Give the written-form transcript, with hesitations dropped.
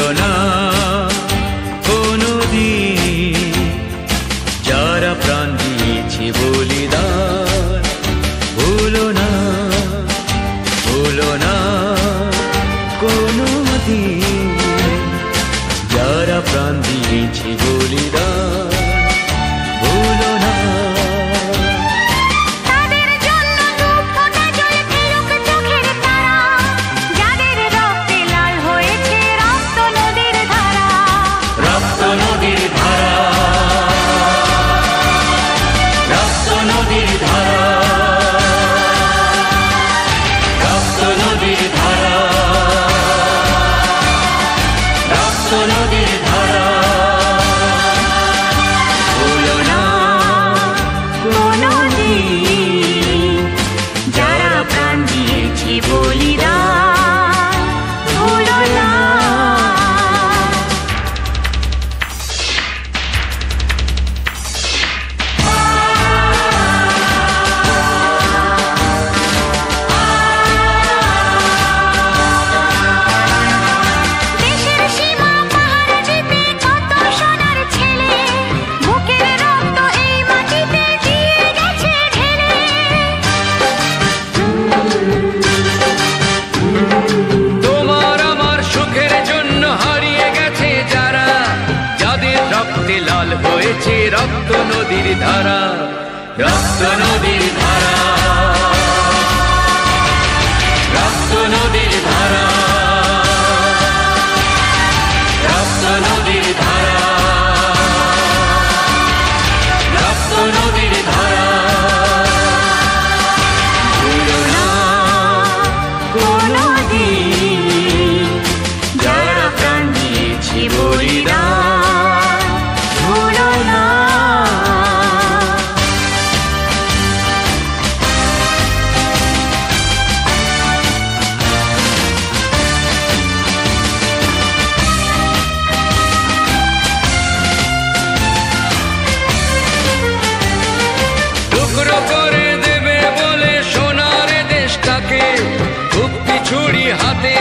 ভুলো না কোনোদিন যারা প্রাণ দিয়েছে বলিদান। ভুলো না কোনোদিন যারা প্রাণ দিয়েছে বলিদান। ভুলো না তাদের জন্য দু ফোঁটা জল ফেলুক চোখের তারা, যাদের রক্তে লাল হয়েছে রক্ত নদীর ধারা। রক্ত নদীর ধারা, রক্ত নদীর ধারা, রক্ত নদীর ধারা, রক্ত নদীর ধারা। ভুলো না কোনোদিন যারা প্রাণ দিয়েছে বলিদান। ভুলো না দেশের সীমা পাহাড় দিতে কত সোনার ছেলে, বুকের রক্ত এই মাটিতে দিয়ে গেছে ঢেলে। তোমার আমার সুখের জন্য হারিয়ে গেছে যারা, যাদের রক্তে লাল হয়েছে রক্ত নদীর ধারা। রক্ত নদীর ধারা, রক্ত নদীর ধারা, রক্ত নদীর ধারা, রক্ত নদীর ধারা। ভুলো না কোনোদিন যারা প্রাণ দিয়েছে বলিদান। ভুলো না টুকরো করে দেবে বলে সোনার দেশটাকে, খুব ছুরি হাতে